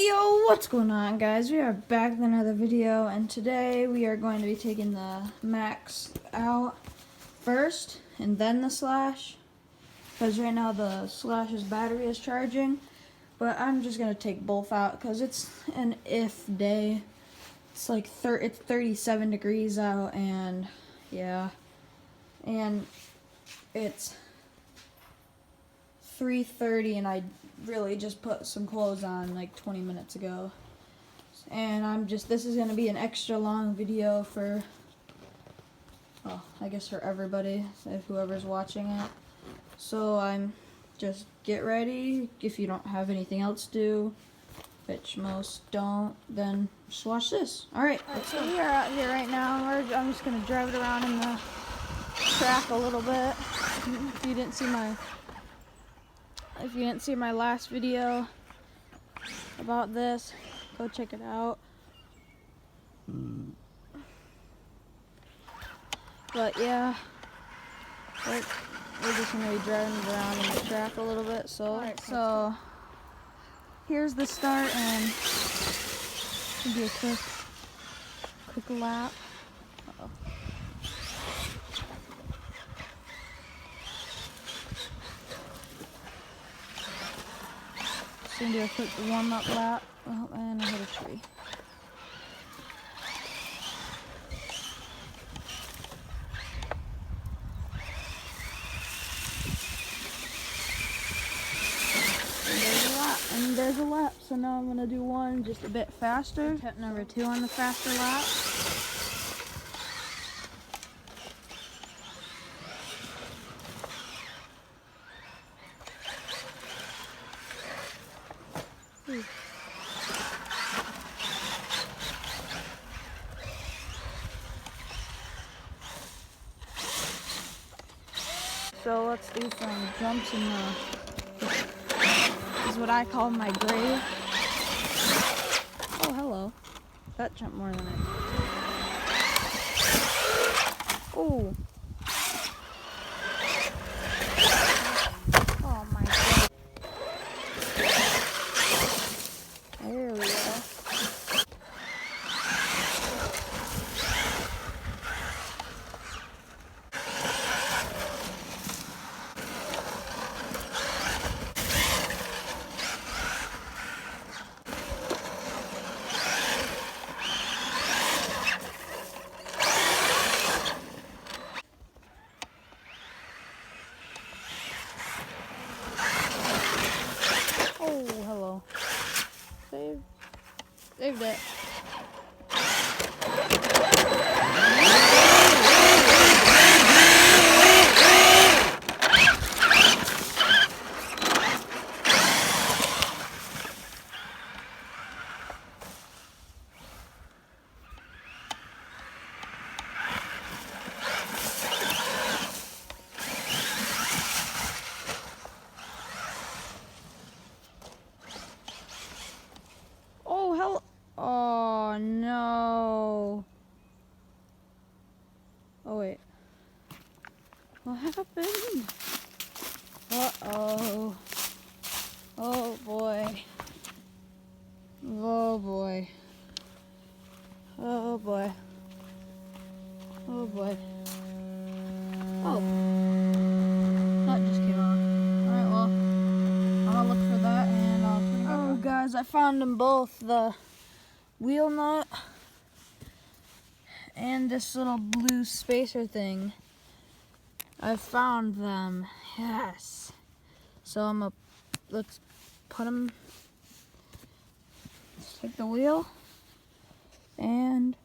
Yo, what's going on, guys? We are back with another video, and today we are going to be taking the Max out first and then the Slash, because right now the Slash's battery is charging. But I'm just gonna take both out because it's an if day. It's like it's 37 degrees out, and yeah, and it's 3:30, and I really just put some clothes on like 20 minutes ago. And this is gonna be an extra long video for, well, I guess for everybody, whoever's watching it. So just get ready. If you don't have anything else to do, which most don't, then just watch this. Alright, so we are out here right now. I'm just gonna drive it around in the track a little bit. If you didn't see my last video about this, go check it out. But yeah, we're just gonna be driving around in the track a little bit. So here's the start, and do a quick lap. Uh-oh. Just gonna do a quick warm-up lap. Oh, and I hit a tree. And there's a lap. So now I'm gonna do one just a bit faster. Tip number 2 on the faster lap. So let's do some jumps in is what I call my grave. Oh, hello. That jumped more than I did. Oh. Oh my God. There we go. Saved it. Oh no. Oh wait. What happened? Uh-oh. Oh boy. Oh boy. Oh boy. Oh boy. Oh. That just came off. Alright, well, I'll look for that and I'll put it back on. Oh guys, I found them both. The wheel nut and this little blue spacer thing. I found them. Yes. So let's put them, let's take the wheel and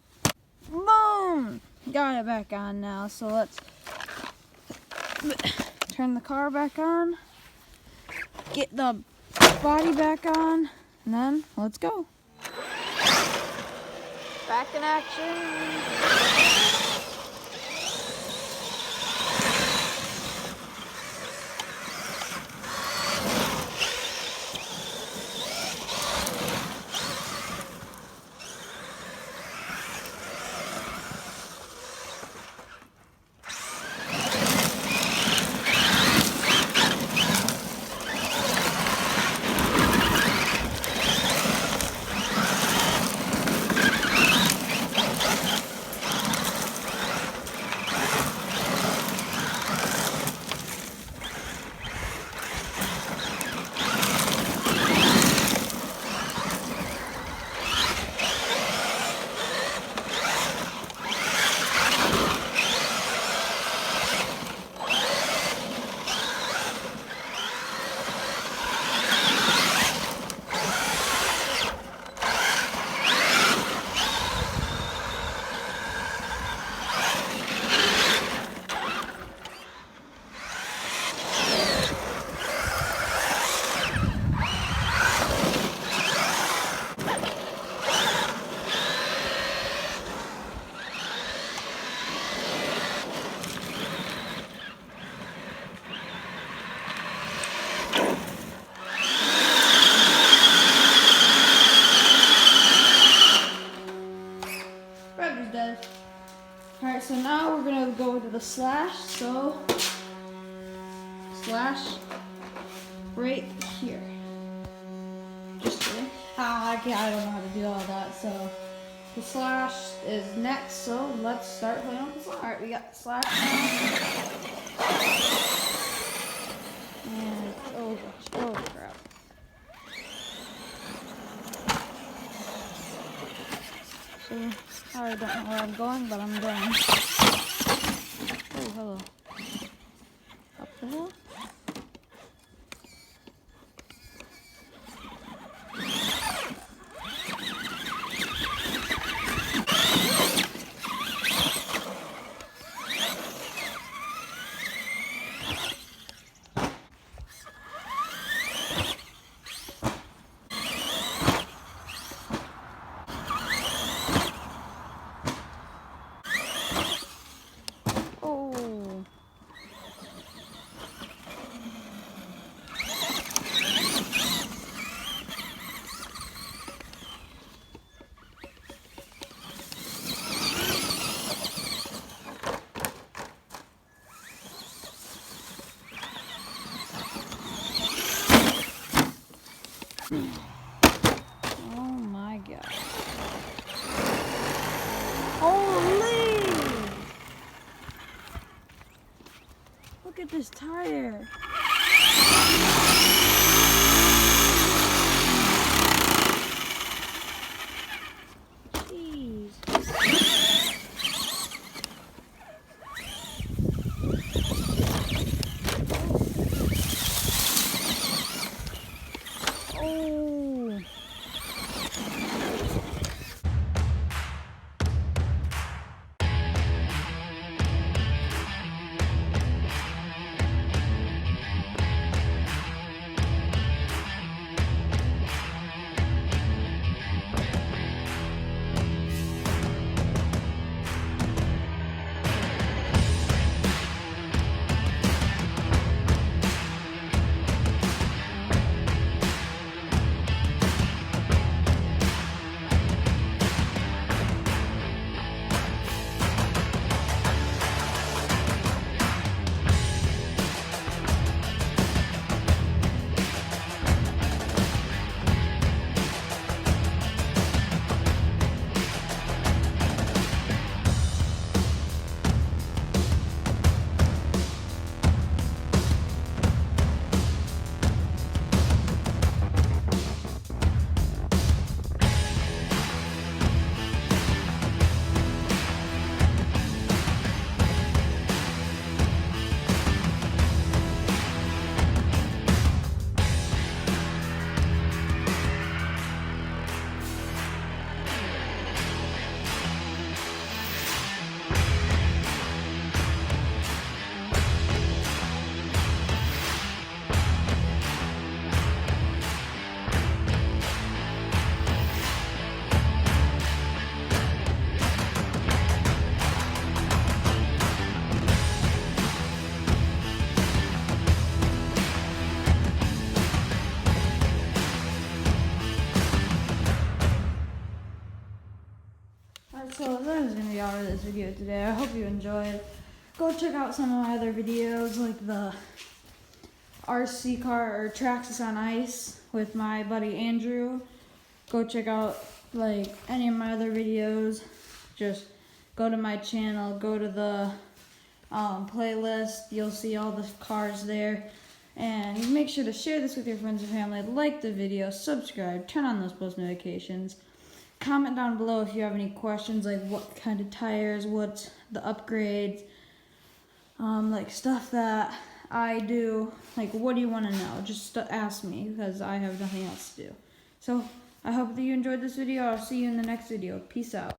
boom! Got it back on now. So let's turn the car back on, get the body back on, and then let's go. Back in action. Alright, so now we're gonna go to the slash, so slash right here. Just kidding. I don't know how to do all that, so the slash is next, so let's start playing with the slash. Alright, we got slash now. And oh gosh, oh crap. So I don't know where I'm going, but I'm going. Oh, hello. Up the hill? Oh my god. Holy! Look at this tire. Jeez. Oh. So that is going to be all for this video today. I hope you enjoyed. Go check out some of my other videos, like the RC car or Traxxas on Ice with my buddy Andrew. Go check out like any of my other videos. Just go to my channel, go to the playlist. You'll see all the cars there. And make sure to share this with your friends and family. Like the video, subscribe, turn on those post notifications. Comment down below if you have any questions, like what kind of tires, what's the upgrades, like stuff that I do. Like, what do you want to know? Just ask me, because I have nothing else to do. So, I hope that you enjoyed this video. I'll see you in the next video. Peace out.